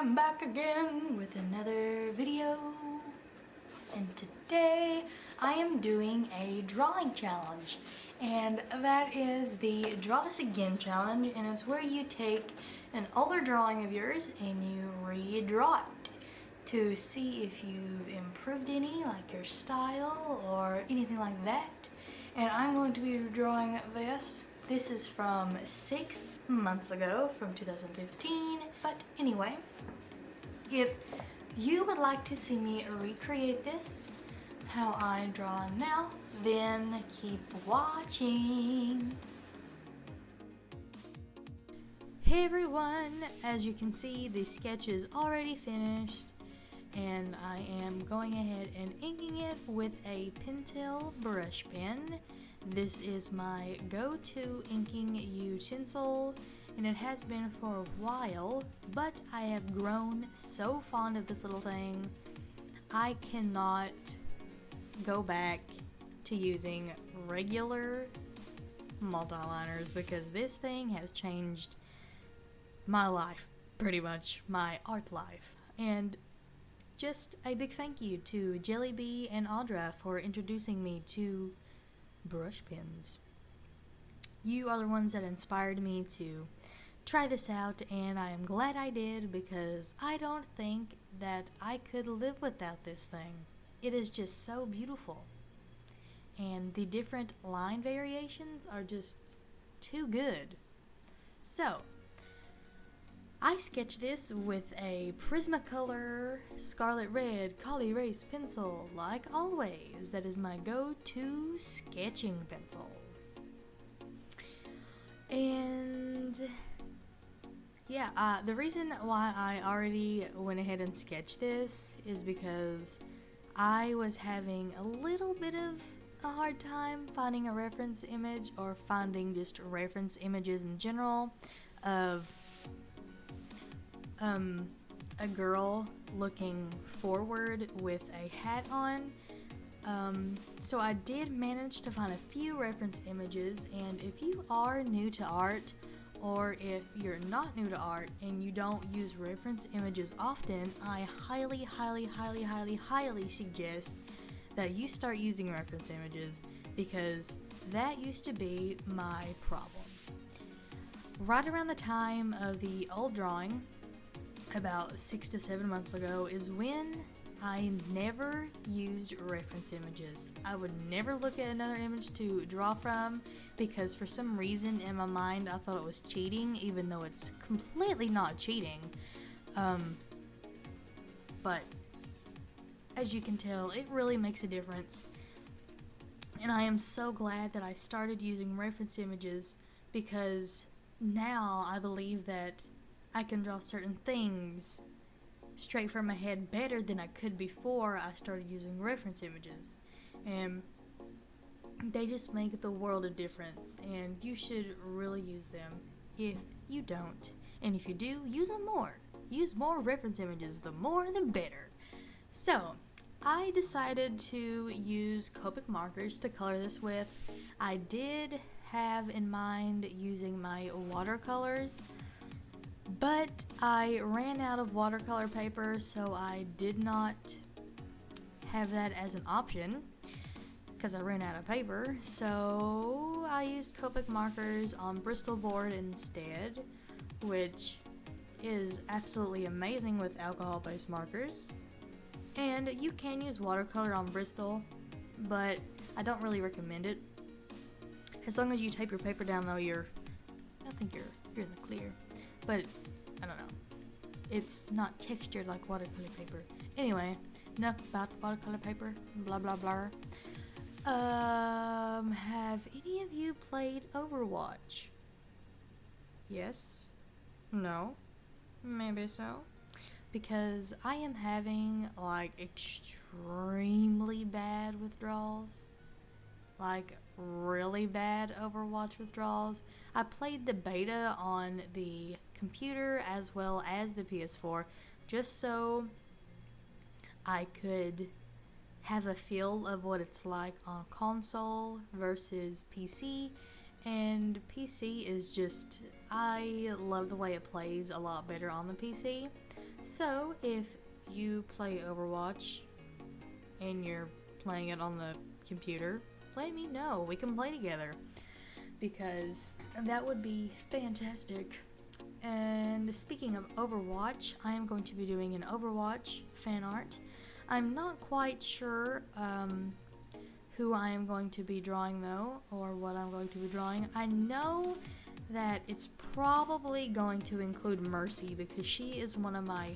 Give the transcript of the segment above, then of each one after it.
am back again with another video, and today I am doing a drawing challenge, and that is the Draw This Again challenge, and it's where you take an older drawing of yours and you redraw it to see if you've improved any, like your style or anything like that. And I'm going to be drawing this. This is from 6 months ago, from 2015. But anyway, if you would like to see me recreate this, how I draw now, then keep watching. Hey everyone, as you can see, the sketch is already finished, and I am going ahead and inking it with a Pentel brush pen. This is my go-to inking utensil, and it has been for a while, but I have grown so fond of this little thing, I cannot go back to using regular multi-liners because this thing has changed my life, pretty much my art life. And just a big thank you to Jellybee and Audra for introducing me to brush pens. You are the ones that inspired me to try this out, and I am glad I did because I don't think that I could live without this thing. It is just so beautiful, and the different line variations are just too good. So I sketched this with a Prismacolor Scarlet Red Color Erase pencil, like always. That is my go-to sketching pencil. And yeah, the reason why I already went ahead and sketched this is because I was having a little bit of a hard time finding a reference image, or finding just reference images in general, of a girl looking forward with a hat on. So I did manage to find a few reference images, and if you are new to art, or if you're not new to art and you don't use reference images often, I highly suggest that you start using reference images, because that used to be my problem. Right around the time of the old drawing, about 6 to 7 months ago, is when I never used reference images. I would never look at another image to draw from, because for some reason in my mind I thought it was cheating, even though it's completely not cheating. But as you can tell, it really makes a difference, and I am so glad that I started using reference images, because now I believe that I can draw certain things straight from my head better than I could before I started using reference images. And they just make the world of difference, and you should really use them if you don't. And if you do, use them more. Use more reference images. The more, the better. So I decided to use Copic markers to color this with. I did have in mind using my watercolors, but I ran out of watercolor paper, so I did not have that as an option because I ran out of paper. So I used Copic markers on Bristol board instead, which is absolutely amazing with alcohol-based markers. And you can use watercolor on Bristol, but I don't really recommend it. As long as you tape your paper down, though, I think you're in the clear. But I don't know, it's not textured like watercolor paper. Anyway, enough about watercolor paper, blah blah blah. Have any of you played Overwatch? Yes? No? Maybe so? Because I am having like extremely bad withdrawals, like really bad Overwatch withdrawals. I played the beta on the computer as well as the PS4, just so I could have a feel of what it's like on console versus PC. And PC is just, I love the way it plays a lot better on the PC. So, if you play Overwatch and you're playing it on the computer, let me know. We can play together because that would be fantastic. And speaking of Overwatch, I am going to be doing an Overwatch fan art. I'm not quite sure who I am going to be drawing though, or what I'm going to be drawing. I know that it's probably going to include Mercy because she is one of my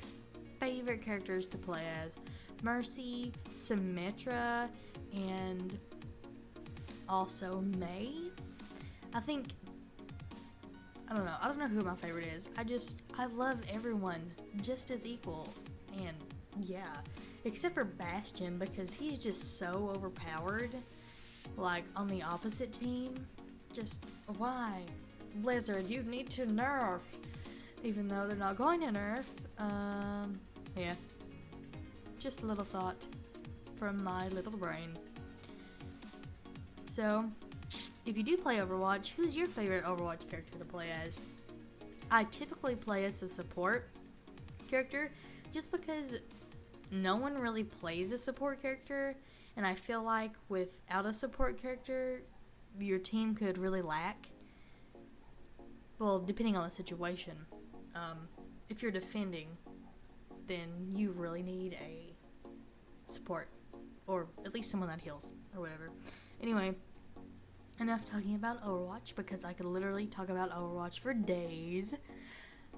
favorite characters to play as. Mercy, Symmetra, and also May. I don't know who my favorite is. I love everyone just as equal. And yeah, except for Bastion because he's just so overpowered. Like on the opposite team, just why? Blizzard, you need to nerf. Even though they're not going to nerf. Yeah. Just a little thought from my little brain. So, if you do play Overwatch, who's your favorite Overwatch character to play as? I typically play as a support character just because no one really plays a support character, and I feel like without a support character, your team could really lack. Well, depending on the situation. If you're defending, then you really need a support, or at least someone that heals, or whatever. Anyway, enough talking about Overwatch, because I could literally talk about Overwatch for days.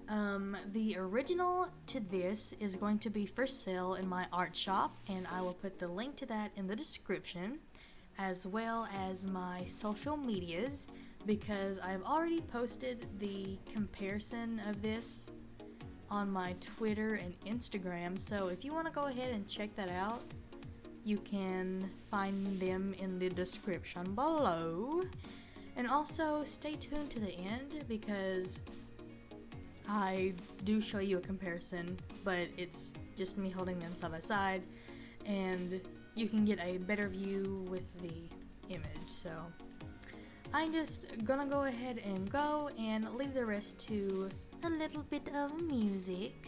The original to this is going to be for sale in my art shop, and I will put the link to that in the description, as well as my social medias, because I've already posted the comparison of this on my Twitter and Instagram, so if you want to go ahead and check that out, you can find them in the description below. And also, stay tuned to the end, because I do show you a comparison, but it's just me holding them side by side, and you can get a better view with the image. So I'm just gonna go ahead and go and leave the rest to a little bit of music.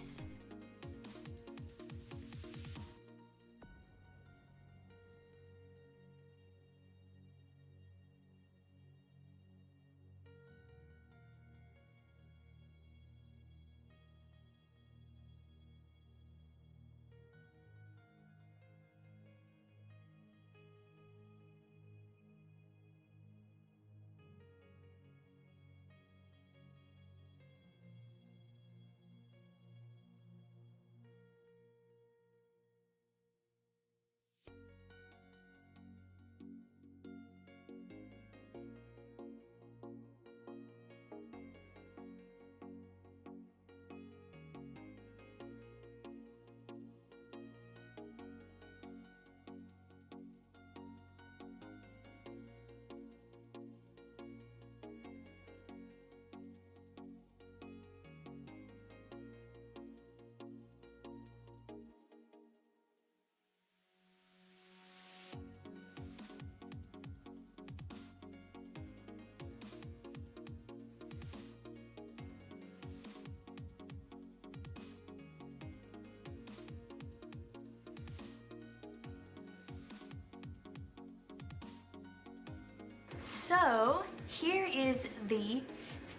So, here is the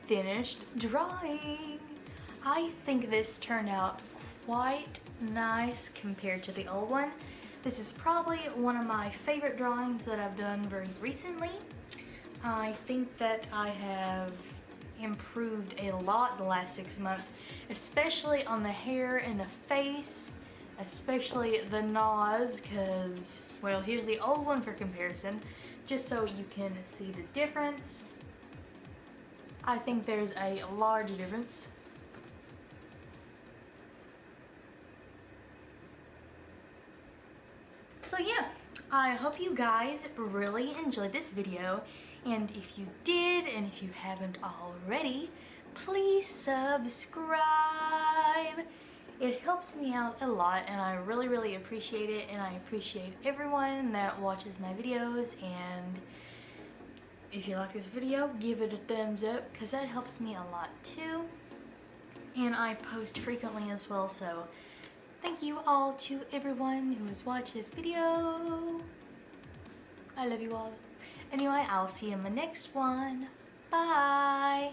finished drawing. I think this turned out quite nice compared to the old one. This is probably one of my favorite drawings that I've done very recently. I think that I have improved a lot the last 6 months, especially on the hair and the face, especially the nose, because, well, here's the old one for comparison, just so you can see the difference. I think there's a large difference. So yeah, I hope you guys really enjoyed this video, and if you did, and if you haven't already, please subscribe. It helps me out a lot, and I really appreciate it, and I appreciate everyone that watches my videos. And if you like this video, give it a thumbs up, because that helps me a lot too. and I post frequently as well, so thank you all to everyone who has watched this video. I love you all. Anyway, I'll see you in my next one. Bye!